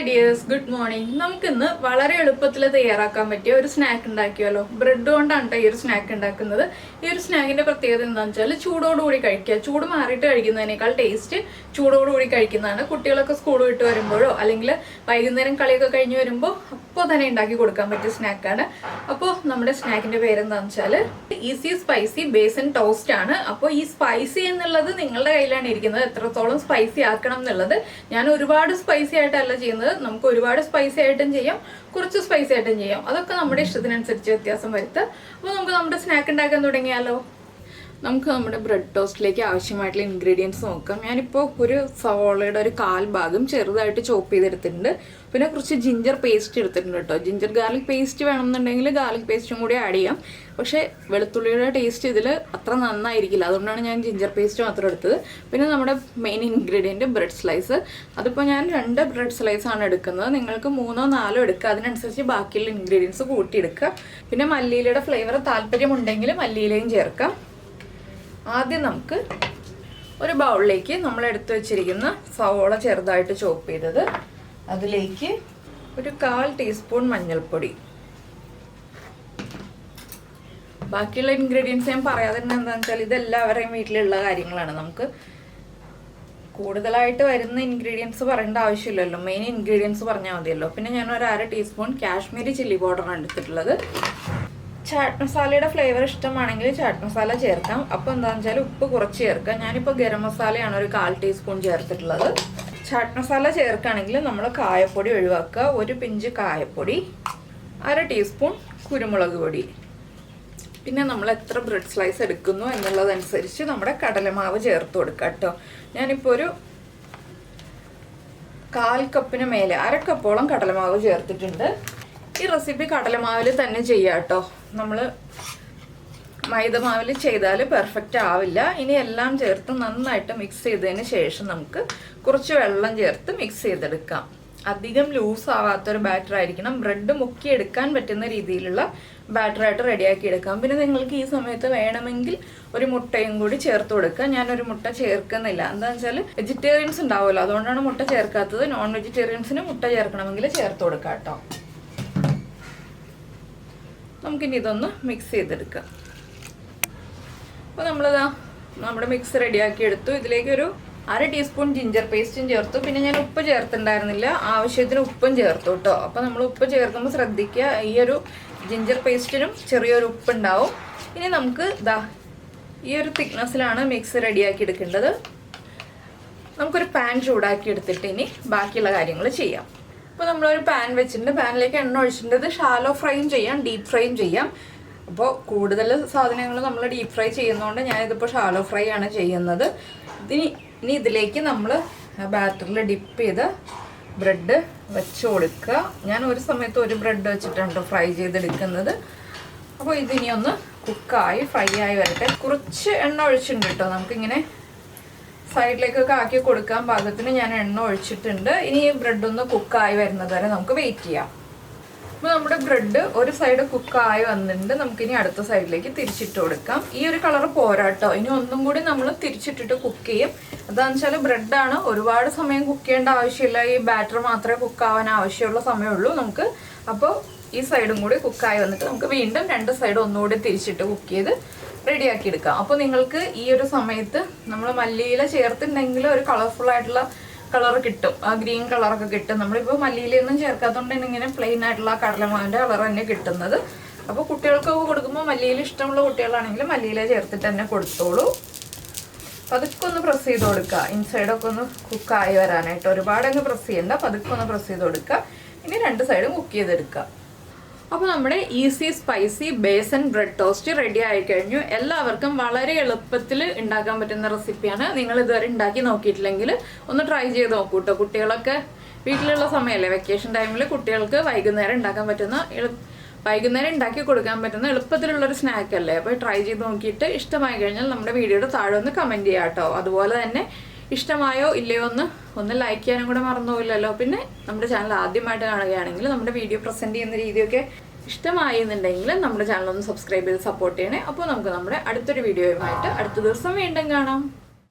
Dears, good morning. നമുക്കിന്ന് വളരെ എളുപ്പത്തിൽ തയ്യാറാക്കാൻ പറ്റിയ ഒരു സ്നാക്ക് ഉണ്ടാക്കിയാലോ. ബ്രെഡ് കൊണ്ടാണ് ഈ ഒരു സ്നാക്ക് ഉണ്ടാക്കുന്നത്. ഈ ഒരു സ്നാക്കിന്റെ പ്രത്യേകത എന്താണെന്ന് വെച്ചാൽ ചൂടോടുകൂടി കഴിക്കുക. ചൂട് മാറിയിട്ട് കഴിക്കുന്നതിനേക്കാൾ ടേസ്റ്റ് ചൂടോടുകൂടി കഴിക്കുന്നതാണ്. കുട്ടികളൊക്കെ സ്കൂൾ വിട്ട് വരുമ്പോഴോ അല്ലെങ്കിൽ വൈകുന്നേരം കളിയൊക്കെ കഴിഞ്ഞ് വരുമ്പോൾ അപ്പോൾ തന്നെ ഉണ്ടാക്കി കൊടുക്കാൻ പറ്റിയ സ്നാക്കാണ്. അപ്പോൾ നമ്മുടെ സ്നാക്കിന്റെ പേരെന്താണെന്ന് വെച്ചാൽ ഈസി സ്പൈസി ബേസൻ ടോസ്റ്റ് ആണ്. അപ്പോൾ ഈ സ്പൈസി എന്നുള്ളത് നിങ്ങളുടെ കയ്യിലാണ് ഇരിക്കുന്നത്, എത്രത്തോളം സ്പൈസി ആക്കണം എന്നുള്ളത്. ഞാൻ ഒരുപാട് സ്പൈസി ആയിട്ടല്ല ചെയ്യുന്നത്, നമുക്ക് ഒരുപാട് സ്പൈസി ആയിട്ടും ചെയ്യാം, കുറച്ച് സ്പൈസി ആയിട്ടും ചെയ്യാം. അതൊക്കെ നമ്മുടെ ഇഷ്ടത്തിനനുസരിച്ച് വ്യത്യാസം വരുത്തുക. അപ്പോൾ നമുക്ക് നമ്മുടെ സ്നാക്ക് ഉണ്ടാക്കാൻ തുടങ്ങിയാലോ. നമുക്ക് നമ്മുടെ ബ്രെഡ് ടോസ്റ്റിലേക്ക് ആവശ്യമായിട്ടുള്ള ഇൻഗ്രീഡിയൻസ് നോക്കാം. ഞാനിപ്പോൾ ഒരു സവോളയുടെ ഒരു 1/4 ഭാഗം ചെറുതായിട്ട് ചോപ്പ് ചെയ്തെടുത്തിട്ടുണ്ട്. പിന്നെ കുറച്ച് ജിഞ്ചർ പേസ്റ്റ് എടുത്തിട്ടുണ്ട് കേട്ടോ. ജിഞ്ചർ ഗാർലിക് പേസ്റ്റ് വേണമെന്നുണ്ടെങ്കിൽ ഗാർലിക് പേസ്റ്റും കൂടി ആഡ് ചെയ്യാം. പക്ഷേ വെളുത്തുള്ളിയുടെ ടേസ്റ്റ് ഇതിൽ അത്ര നന്നായിരിക്കില്ല, അതുകൊണ്ടാണ് ഞാൻ ജിഞ്ചർ പേസ്റ്റ് മാത്രം എടുത്തത്. പിന്നെ നമ്മുടെ മെയിൻ ഇൻഗ്രീഡിയൻറ്റ് ബ്രെഡ് സ്ലൈസ്. അതിപ്പോൾ ഞാൻ 2 ബ്രെഡ് സ്ലൈസ് ആണ് എടുക്കുന്നത്. നിങ്ങൾക്ക് 3ഓ 4ഓ എടുക്കുക, അതിനനുസരിച്ച് ബാക്കിയുള്ള ഇൻഗ്രീഡിയൻസ് കൂട്ടിയെടുക്കുക. പിന്നെ മല്ലിയിലയുടെ ഫ്ലേവർ താല്പര്യമുണ്ടെങ്കിൽ മല്ലിയിലയും ചേർക്കാം. ആദ്യം നമുക്ക് ഒരു ബൗളിലേക്ക് നമ്മൾ എടുത്തു വെച്ചിരിക്കുന്ന സവോള ചെറുതായിട്ട് ചോപ്പ് ചെയ്തത്, അതിലേക്ക് ഒരു 1/4 ടീസ്പൂൺ മഞ്ഞൾപ്പൊടി. ബാക്കിയുള്ള ഇൻഗ്രീഡിയൻസ് ഞാൻ പറയാതെ തന്നെ എന്താണെന്ന് വെച്ചാൽ ഇതെല്ലാവരുടെയും വീട്ടിലുള്ള കാര്യങ്ങളാണ്. നമുക്ക് കൂടുതലായിട്ട് വരുന്ന ഇൻഗ്രീഡിയൻസ് പറയേണ്ട ആവശ്യമില്ലല്ലോ, മെയിൻ ഇൻഗ്രീഡിയൻസ് പറഞ്ഞാൽ മതിയല്ലോ. പിന്നെ ഞാൻ ഒരു 1/2 ടീസ്പൂൺ കാശ്മീരി ചില്ലി പൗഡറാണ് എടുത്തിട്ടുള്ളത്. ചാറ്റ് മസാലയുടെ ഫ്ലേവർ ഇഷ്ടമാണെങ്കിൽ ചാറ്റ് മസാല ചേർക്കാം. അപ്പോൾ എന്താണെന്ന് വെച്ചാൽ ഉപ്പ് കുറച്ച് ചേർക്കാം. ഞാനിപ്പോൾ ഗരം മസാലയാണ് ഒരു 1/4 ടീസ്പൂൺ ചേർത്തിട്ടുള്ളത്. ചാറ്റ് മസാല ചേർക്കുകയാണെങ്കിൽ നമ്മൾ കായപ്പൊടി ഒഴിവാക്കുക. ഒരു പിഞ്ച് കായപ്പൊടി, 1/2 ടീസ്പൂൺ കുരുമുളക് പൊടി. പിന്നെ നമ്മൾ എത്ര ബ്രെഡ് സ്ലൈസ് എടുക്കുന്നു എന്നുള്ളതനുസരിച്ച് നമ്മുടെ കടലമാവ് ചേർത്ത് കൊടുക്കുക കേട്ടോ. ഞാനിപ്പോൾ ഒരു 1/4 കപ്പിന് മേലെ 1/2 കപ്പോളം കടലമാവ് ചേർത്തിട്ടുണ്ട്. ഈ റെസിപ്പി കടലമാവിൽ തന്നെ ചെയ്യാം കേട്ടോ. നമ്മൾ മൈദമാവിൽ ചെയ്താൽ പെർഫെക്റ്റ് ആവില്ല. ഇനി എല്ലാം ചേർത്ത് നന്നായിട്ട് മിക്സ് ചെയ്തതിന് ശേഷം നമുക്ക് കുറച്ച് വെള്ളം ചേർത്ത് മിക്സ് ചെയ്തെടുക്കാം. അധികം ലൂസ് ആവാത്തൊരു ബാറ്റർ ആയിരിക്കണം. ബ്രെഡ് മുക്കിയെടുക്കാൻ പറ്റുന്ന രീതിയിലുള്ള ബാറ്ററായിട്ട് റെഡിയാക്കി എടുക്കാം. പിന്നെ നിങ്ങൾക്ക് ഈ സമയത്ത് വേണമെങ്കിൽ ഒരു മുട്ടയും കൂടി ചേർത്ത് കൊടുക്കുക. ഞാനൊരു മുട്ട ചേർക്കുന്നില്ല, എന്താണെന്ന് വെച്ചാൽ വെജിറ്റേറിയൻസ് ഉണ്ടാവുമല്ലോ, അതുകൊണ്ടാണ് മുട്ട ചേർക്കാത്തത്. നോൺ വെജിറ്റേറിയൻസിന് മുട്ട ചേർക്കണമെങ്കിൽ ചേർത്ത് കൊടുക്കാം കേട്ടോ. നമുക്കിനി ഇതൊന്ന് മിക്സ് ചെയ്തെടുക്കാം. അപ്പോൾ നമ്മളിതാ നമ്മുടെ മിക്സ് റെഡിയാക്കി എടുത്തു. ഇതിലേക്ക് ഒരു 1/2 ടീസ്പൂൺ ജിഞ്ചർ പേസ്റ്റും ചേർത്തു. പിന്നെ ഞാൻ ഉപ്പ് ചേർത്തിട്ടുണ്ടായിരുന്നില്ല, ആവശ്യത്തിന് ഉപ്പും ചേർത്തു കേട്ടോ. അപ്പോൾ നമ്മൾ ഉപ്പ് ചേർക്കുമ്പോൾ ശ്രദ്ധിക്കുക, ഈ ഒരു ജിഞ്ചർ പേസ്റ്റിനും ചെറിയൊരു ഉപ്പുണ്ടാവും. ഇനി നമുക്ക് ഈ ഒരു തിക്നെസ്സിലാണ് മിക്സ് റെഡിയാക്കി എടുക്കേണ്ടത്. നമുക്കൊരു പാൻ ചൂടാക്കി എടുത്തിട്ട് ഇനി ബാക്കിയുള്ള കാര്യങ്ങൾ ചെയ്യാം. അപ്പോൾ നമ്മളൊരു പാൻ വെച്ചിട്ടുണ്ട്, പാനിലേക്ക് എണ്ണ ഒഴിച്ചിട്ടുണ്ട്. ഷാലോ ഫ്രൈയും ചെയ്യാം, ഡീപ്പ് ഫ്രൈയും ചെയ്യാം. അപ്പോൾ കൂടുതൽ സാധനങ്ങൾ നമ്മൾ ഡീപ്പ് ഫ്രൈ ചെയ്യുന്നതുകൊണ്ട് ഞാനിതിപ്പോൾ ഷാലോ ഫ്രൈ ആണ് ചെയ്യുന്നത്. ഇനി ഇതിലേക്ക് നമ്മൾ ബാറ്ററിൽ ഡിപ്പ് ചെയ്ത് ബ്രെഡ് വെച്ച് കൊടുക്കുക. ഞാൻ ഒരു സമയത്ത് ഒരു ബ്രെഡ് വെച്ചിട്ടാണ് ഫ്രൈ ചെയ്തെടുക്കുന്നത്. അപ്പോൾ ഇതിനി ഒന്ന് കുക്കായി ഫ്രൈ ആയി വരട്ടെ. കുറച്ച് എണ്ണ ഒഴിച്ചിട്ടുണ്ട് കേട്ടോ. നമുക്കിങ്ങനെ സൈഡിലേക്കൊക്കെ ആക്കി കൊടുക്കാൻ പാകത്തിന് ഞാൻ എണ്ണ ഒഴിച്ചിട്ടുണ്ട്. ഇനി ഈ ബ്രെഡ് ഒന്ന് കുക്കായി വരുന്നത് വരെ നമുക്ക് വെയിറ്റ് ചെയ്യാം. അപ്പോൾ നമ്മുടെ ബ്രെഡ് ഒരു സൈഡ് കുക്കായി വന്നിട്ടുണ്ട്. നമുക്കിനി അടുത്ത സൈഡിലേക്ക് തിരിച്ചിട്ട് കൊടുക്കാം. ഈ ഒരു കളർ പോരാട്ടോ, ഇനി ഒന്നും കൂടി നമ്മൾ തിരിച്ചിട്ടിട്ട് കുക്ക് ചെയ്യും. അതാണെന്ന് വെച്ചാൽ ബ്രെഡാണ്, ഒരുപാട് സമയം കുക്ക് ചെയ്യേണ്ട ആവശ്യമില്ല. ഈ ബാറ്റർ മാത്രമേ കുക്കാവാൻ ആവശ്യമുള്ള സമയമുള്ളൂ നമുക്ക്. അപ്പോൾ ഈ സൈഡും കൂടി കുക്കായി വന്നിട്ട് നമുക്ക് വീണ്ടും 2 സൈഡും ഒന്നുകൂടി തിരിച്ചിട്ട് കുക്ക് ചെയ്ത് റെഡിയാക്കി എടുക്കാം. അപ്പോൾ നിങ്ങൾക്ക് ഈ ഒരു സമയത്ത് നമ്മൾ മല്ലിയില ചേർത്തിട്ടുണ്ടെങ്കിൽ ഒരു കളർഫുൾ ആയിട്ടുള്ള കളർ കിട്ടും, ആ ഗ്രീൻ കളറൊക്കെ കിട്ടും. നമ്മളിപ്പോൾ മല്ലിയിലൊന്നും ചേർക്കാത്തതുകൊണ്ട് ഇങ്ങനെ പ്ലെയിൻ ആയിട്ടുള്ള കടലമാവിൻ്റെ കളർ തന്നെ കിട്ടുന്നത്. അപ്പോൾ കുട്ടികൾക്കൊക്കെ കൊടുക്കുമ്പോൾ മല്ലിയില ഇഷ്ടമുള്ള കുട്ടികളാണെങ്കിൽ മല്ലിയില ചേർത്തിട്ട് തന്നെ കൊടുത്തോളൂ. പതുക്കെ ഒന്ന് പ്രസ് ചെയ്ത് കൊടുക്കുക, ഇൻസൈഡൊക്കെ ഒന്ന് കുക്കായി വരാനായിട്ട്. ഒരുപാടങ്ങ് പ്രസ് ചെയ്യണ്ട, പതുക്കെ ഒന്ന് പ്രസ് ചെയ്ത് കൊടുക്കുക. ഇനി 2 സൈഡും കുക്ക് ചെയ്തെടുക്കുക. അപ്പോൾ നമ്മുടെ easy spicy besan bread toast ready ആയി കഴിഞ്ഞു. എല്ലാവർക്കും വളരെ എളുപ്പത്തിൽ ഉണ്ടാക്കാൻ പറ്റുന്ന റെസിപ്പിയാണ്. നിങ്ങൾ ഇതുവരെ ഉണ്ടാക്കി നോക്കിയിട്ടില്ലെങ്കിൽ ഒന്ന് ട്രൈ ചെയ്ത് നോക്കൂ കേട്ടോ. കുട്ടികളൊക്കെ വീട്ടിലുള്ള സമയമല്ലേ, വെക്കേഷൻ ടൈമിൽ കുട്ടികൾക്ക് വൈകുന്നേരം ഉണ്ടാക്കാൻ പറ്റുന്ന വൈകുന്നേരം ഉണ്ടാക്കി കൊടുക്കാൻ പറ്റുന്ന എളുപ്പത്തിലുള്ളൊരു സ്നാക്ക് അല്ലേ. അപ്പോൾ ട്രൈ ചെയ്ത് നോക്കിയിട്ട് ഇഷ്ടമായി കഴിഞ്ഞാൽ നമ്മുടെ വീഡിയോയുടെ താഴെ ഒന്ന് കമൻറ്റ് ചെയ്യാം കേട്ടോ. അതുപോലെ തന്നെ ഇഷ്ടമായോ ഇല്ലയോ ഒന്ന് ലൈക്ക് ചെയ്യാനും കൂടെ മറന്നുപോയില്ലല്ലോ. പിന്നെ നമ്മുടെ ചാനൽ ആദ്യമായിട്ട് കാണുകയാണെങ്കിൽ നമ്മുടെ വീഡിയോ പ്രസൻറ്റ് ചെയ്യുന്ന രീതിയൊക്കെ ഇഷ്ടമായി എന്നുണ്ടെങ്കിൽ നമ്മുടെ ചാനൽ ഒന്ന് സബ്സ്ക്രൈബ് ചെയ്ത് സപ്പോർട്ട് ചെയ്യണേ. അപ്പോൾ നമുക്ക് നമ്മുടെ അടുത്തൊരു വീഡിയോയുമായിട്ട് അടുത്ത ദിവസം വീണ്ടും കാണാം.